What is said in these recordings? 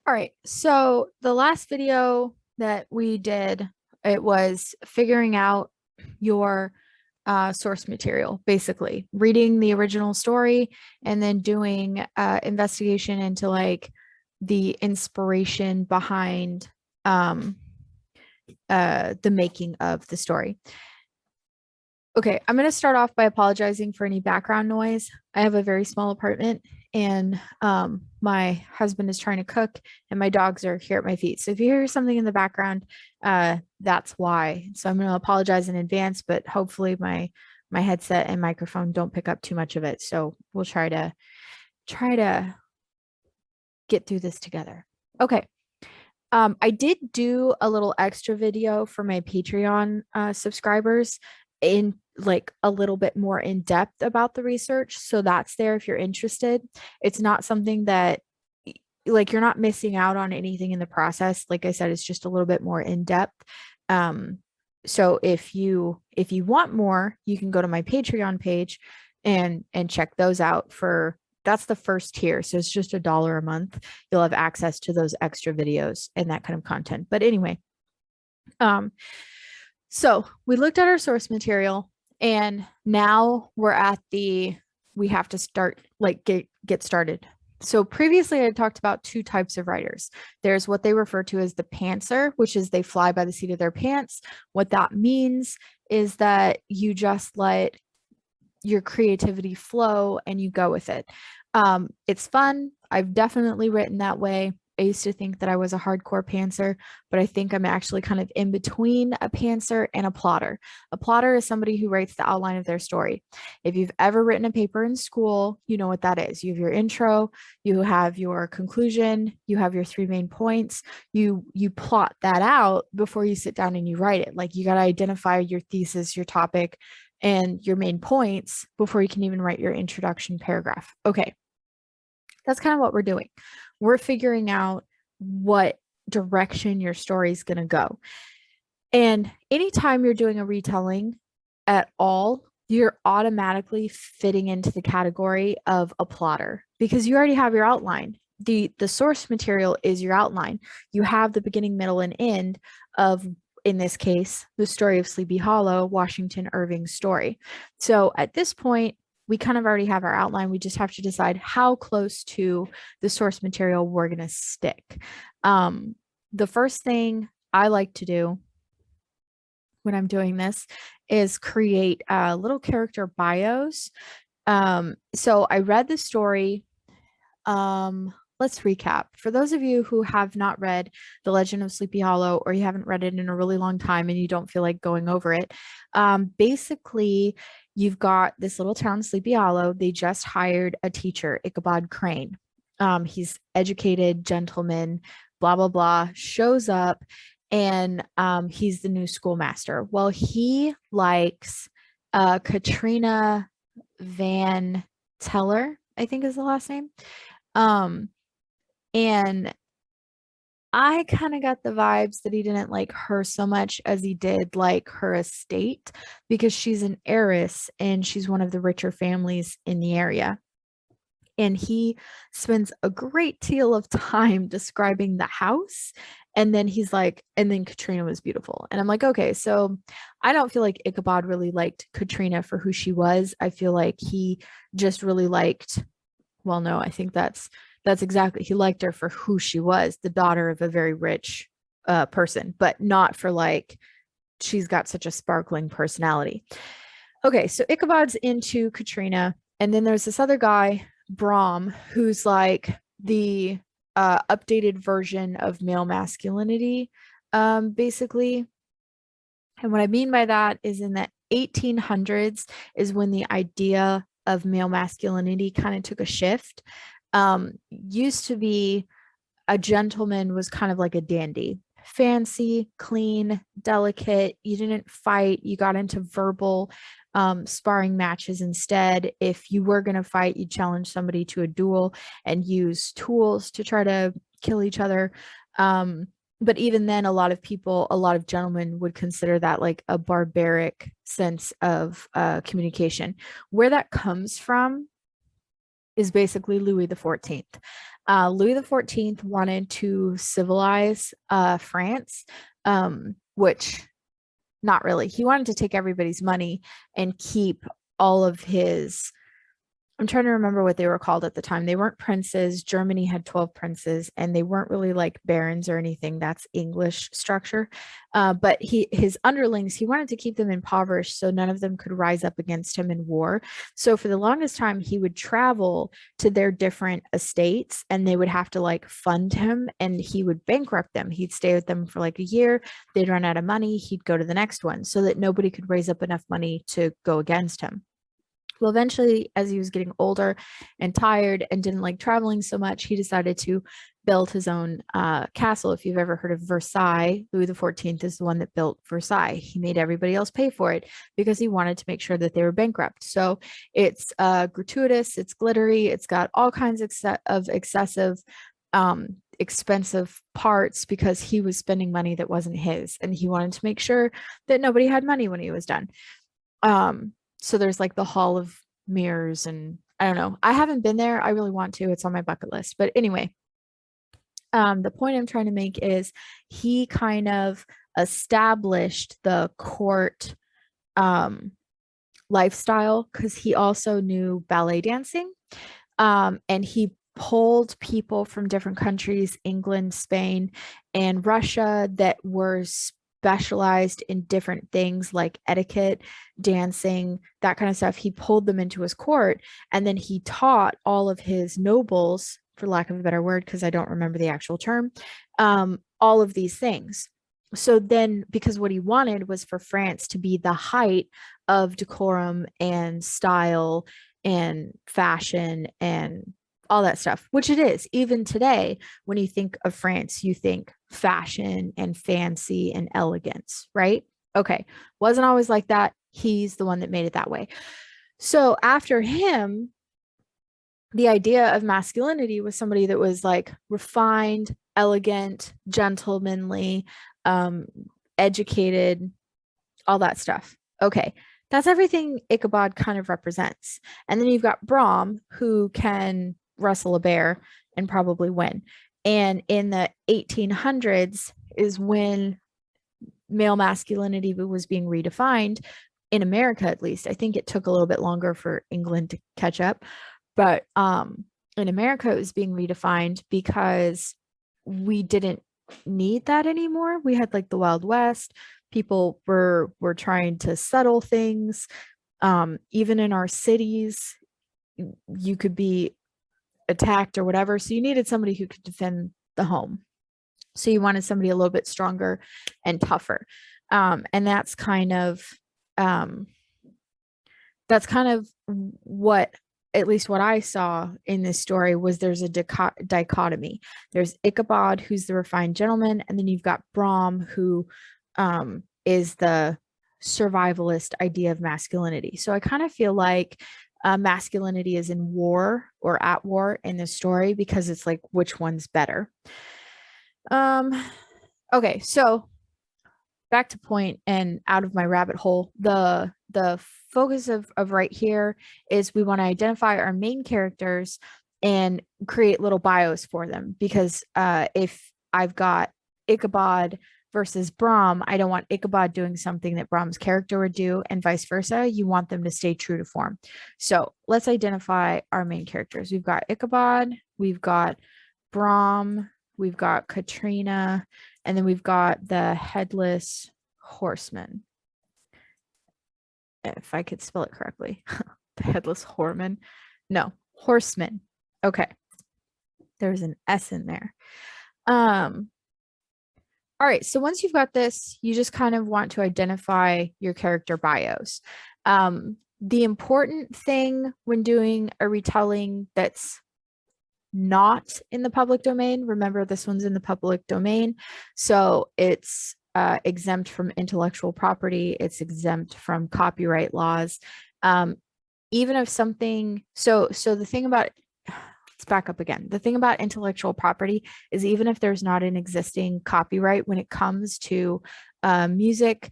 All right. So the last video that we did, it was figuring out your source material, basically reading the original story and then doing investigation into like the inspiration behind um, the making of the story. Okay, I'm going to start off by apologizing for any background noise. I have a very small apartment and my husband is trying to cook and my dogs are here at my feet. So if you hear something in the background, that's why. So I'm going to apologize in advance, but hopefully my headset and microphone don't pick up too much of it. So we'll try to get through this together. Okay. I did do a little extra video for my Patreon subscribers in like a little bit more in depth about the research. So that's there if you're interested. It's not something that like you're not missing out on anything in the process. Like I said, it's just a little bit more in depth. Um, so if you want more, you can go to my Patreon page and check those out for that's the first tier. So it's just $1 a month. You'll have access to those extra videos and that kind of content. But anyway, um, so we looked at our source material and now we're at we have to start like get started. So previously I talked about two types of writers. There's what they refer to as the pantser, which is they fly by the seat of their pants. What that means is that you just let your creativity flow and you go with it. It's fun. I've definitely written that way. I used to think that I was a hardcore pantser, but I think I'm actually kind of in between a pantser and a plotter. A plotter is somebody who writes the outline of their story. If you've ever written a paper in school, you know what that is. You have your intro, you have your conclusion, you have your three main points. You plot that out before you sit down and you write it. Like you got to identify your thesis, your topic, and your main points before you can even write your introduction paragraph. Okay, that's kind of what we're doing. We're figuring out what direction your story is going to go. And anytime you're doing a retelling at all, you're automatically fitting into the category of a plotter because you already have your outline. The source material is your outline. You have the beginning, middle, and end of, in this case, the story of Sleepy Hollow, Washington Irving's story. So at this point, we kind of already have our outline. We just have to decide how close to the source material we're going to stick. The first thing I like to do when I'm doing this is create little character bios. So I read the story. Let's recap. For those of you who have not read The Legend of Sleepy Hollow, or you haven't read it in a really long time and you don't feel like going over it, basically, you've got this little town, Sleepy Hollow. They just hired a teacher, Ichabod Crane. He's educated gentleman, blah, blah, blah, shows up and he's the new schoolmaster. Well, he likes Katrina Van Teller, I think is the last name. And I kind of got the vibes that he didn't like her so much as he did like her estate because she's an heiress and she's one of the richer families in the area. And he spends a great deal of time describing the house. And then he's like, and then Katrina was beautiful. And I'm like, okay, so I don't feel like Ichabod really liked Katrina for who she was. I feel like he just really liked, well, no, I think that's exactly, he liked her for who she was, the daughter of a very rich person, but not for like, she's got such a sparkling personality. Okay, so Ichabod's into Katrina. And then there's this other guy, Brom, who's like the updated version of male masculinity, basically. And what I mean by that is in the 1800s is when the idea of male masculinity kind of took a shift. Used to be a gentleman was kind of like a dandy, fancy, clean, delicate. You didn't fight. You got into verbal sparring matches instead. If you were going to fight, you challenge somebody to a duel and use tools to try to kill each other. But even then, a lot of gentlemen would consider that like a barbaric sense of communication. Where that comes from is basically Louis the 14th. Louis the 14th wanted to civilize France, which not really. He wanted to take everybody's money and keep all of his, I'm trying to remember what they were called at the time. They weren't princes. Germany had 12 princes, and they weren't really like barons or anything. That's English structure. But his underlings, he wanted to keep them impoverished so none of them could rise up against him in war. So for the longest time, he would travel to their different estates, and they would have to like fund him, and he would bankrupt them. He'd stay with them for like a year. They'd run out of money. He'd go to the next one so that nobody could raise up enough money to go against him. Well, eventually, as he was getting older and tired and didn't like traveling so much, he decided to build his own castle. If you've ever heard of Versailles, Louis the 14th is the one that built Versailles. He made everybody else pay for it because he wanted to make sure that they were bankrupt. So it's gratuitous, it's glittery, it's got all kinds of excessive expensive parts because he was spending money that wasn't his, and he wanted to make sure that nobody had money when he was done. So there's like the Hall of Mirrors, and I don't know. I haven't been there. I really want to. It's on my bucket list. But anyway, the point I'm trying to make is he kind of established the court lifestyle because he also knew ballet dancing. And he pulled people from different countries, England, Spain, and Russia, that were specialized in different things like etiquette, dancing, that kind of stuff. He pulled them into his court, and then he taught all of his nobles, for lack of a better word, because I don't remember the actual term, all of these things. So then, because what he wanted was for France to be the height of decorum and style and fashion and all that stuff, which it is. Even today, when you think of France, you think fashion and fancy and elegance, right? Okay. Wasn't always like that. He's the one that made it that way. So after him, the idea of masculinity was somebody that was like refined, elegant, gentlemanly, educated, all that stuff. Okay. That's everything Ichabod kind of represents. And then you've got Brom, who can wrestle a bear and probably win. And in the 1800s is when male masculinity was being redefined in America, at least. I think it took a little bit longer for England to catch up, but in America, it was being redefined because we didn't need that anymore. We had like the Wild West. People were trying to settle things. Even in our cities, you could be attacked or whatever. So you needed somebody who could defend the home. So you wanted somebody a little bit stronger and tougher. And that's kind of what, at least what I saw in this story, was there's a dichotomy. There's Ichabod, who's the refined gentleman, and then you've got Brom, who is the survivalist idea of masculinity. So I kind of feel like masculinity is in war or at war in this story because it's like, which one's better? Okay, so back to point and out of my rabbit hole. The focus of right here is we want to identify our main characters and create little bios for them, because if I've got Ichabod versus Brom, I don't want Ichabod doing something that Brom's character would do, and vice versa. You want them to stay true to form. So let's identify our main characters. We've got Ichabod, we've got Brom, we've got Katrina, and then we've got the Headless Horseman. If I could spell it correctly. The Headless Horseman. No, Horseman. Okay. There's an S in there. All right, so once you've got this, you just kind of want to identify your character bios. The important thing when doing a retelling that's not in the public domain, remember this one's in the public domain, so it's exempt from intellectual property, it's exempt from copyright laws. Even if something, so the thing about, let's back up again. The thing about intellectual property is even if there's not an existing copyright, when it comes to music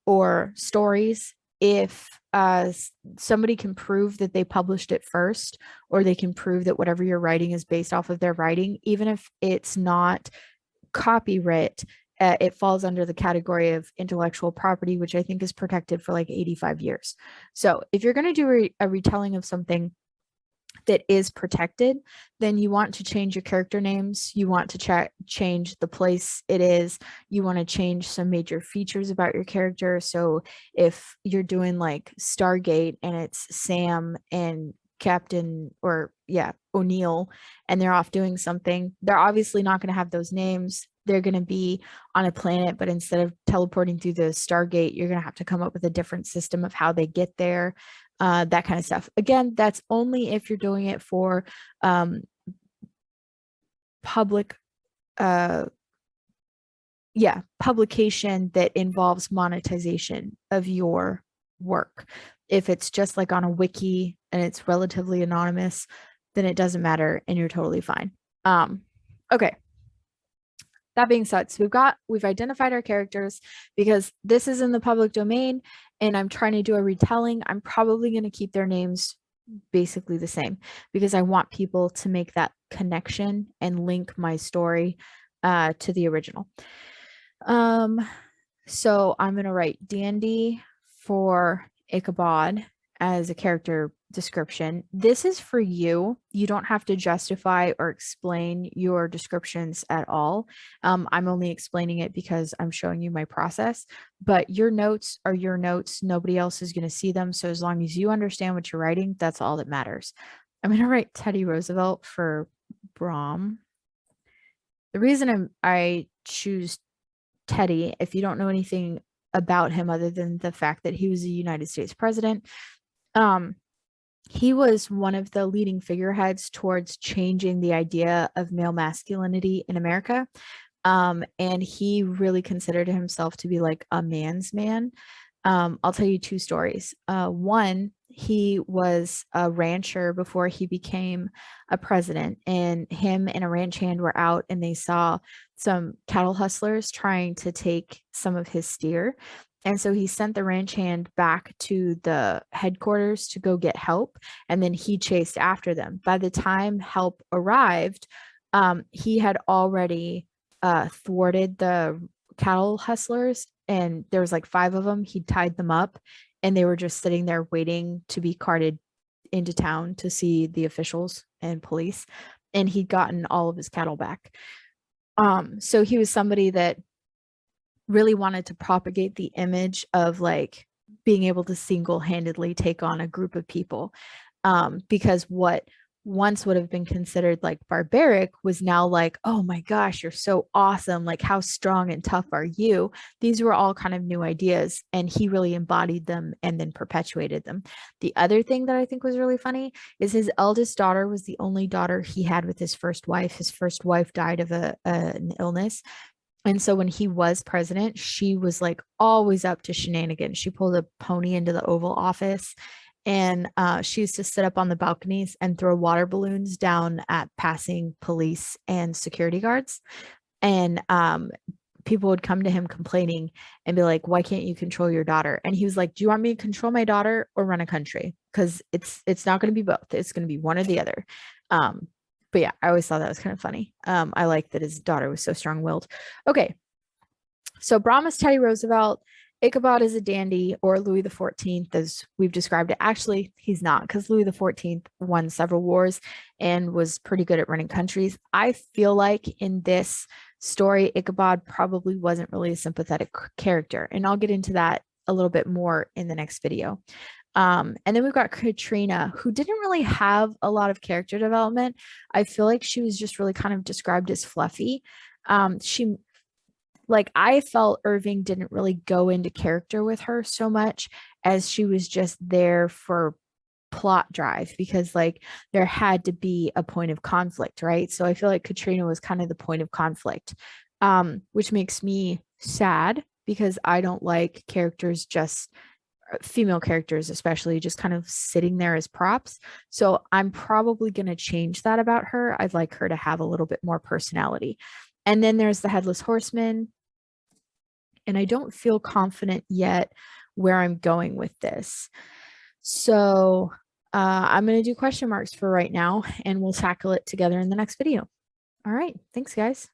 or stories, if somebody can prove that they published it first, or they can prove that whatever you're writing is based off of their writing, even if it's not copyright, it falls under the category of intellectual property, which I think is protected for like 85 years. So if you're going to do a retelling of something that is protected, then you want to change your character names. You want to change the place it is. You want to change some major features about your character. So if you're doing like Stargate and it's Sam and Captain, or yeah, O'Neill, and they're off doing something, they're obviously not going to have those names. They're going to be on a planet, but instead of teleporting through the Stargate, you're going to have to come up with a different system of how they get there, that kind of stuff. Again, that's only if you're doing it for public, publication that involves monetization of your work. If it's just like on a wiki and it's relatively anonymous, then it doesn't matter and you're totally fine. Okay. That being said, so we've identified our characters. Because this is in the public domain and I'm trying to do a retelling, I'm probably going to keep their names basically the same, because I want people to make that connection and link my story to the original. So I'm going to write Dandy for Ichabod as a character description. This is for you. You don't have to justify or explain your descriptions at all. I'm only explaining it because I'm showing you my process, but your notes are your notes. Nobody else is going to see them. So as long as you understand what you're writing, that's all that matters. I'm going to write Teddy Roosevelt for Brom. The reason I choose Teddy, if you don't know anything about him other than the fact that he was a United States president, he was one of the leading figureheads towards changing the idea of male masculinity in America. And he really considered himself to be like a man's man. I'll tell you two stories. One, he was a rancher before he became a president, and him and a ranch hand were out and they saw some cattle hustlers trying to take some of his steer. And so he sent the ranch hand back to the headquarters to go get help, and then he chased after them. By the time help arrived, he had already thwarted the cattle hustlers, and there was like 5 of them. He tied them up and they were just sitting there waiting to be carted into town to see the officials and police, and he'd gotten all of his cattle back. So he was somebody that really wanted to propagate the image of like being able to single-handedly take on a group of people, because what once would have been considered like barbaric was now like, oh my gosh, you're so awesome, like how strong and tough are you? These were all kind of new ideas, and he really embodied them and then perpetuated them. The other thing that I think was really funny is his eldest daughter was the only daughter he had with his first wife. His first wife died of an illness. And so when he was president, she was like always up to shenanigans. She pulled a pony into the Oval Office, and she used to sit up on the balconies and throw water balloons down at passing police and security guards. And people would come to him complaining and be like, why can't you control your daughter? And he was like, do you want me to control my daughter or run a country? Because it's not going to be both. It's going to be one or the other. But yeah, I always thought that was kind of funny. I like that his daughter was so strong-willed. Okay, so Brom is Teddy Roosevelt. Ichabod is a dandy, or Louis XIV, as we've described it. Actually, he's not, because Louis XIV won several wars and was pretty good at running countries. I feel like in this story, Ichabod probably wasn't really a sympathetic character, and I'll get into that a little bit more in the next video. And then we've got Katrina, who didn't really have a lot of character development. I feel like she was just really kind of described as fluffy. I felt Irving didn't really go into character with her so much, as she was just there for plot drive, because like there had to be a point of conflict, right? So I feel like Katrina was kind of the point of conflict, which makes me sad, because I don't like characters, just female characters especially, just kind of sitting there as props. So I'm probably going to change that about her. I'd like her to have a little bit more personality. And then there's the Headless Horseman, and I don't feel confident yet where I'm going with this. So I'm going to do question marks for right now, and we'll tackle it together in the next video. All right. Thanks, guys.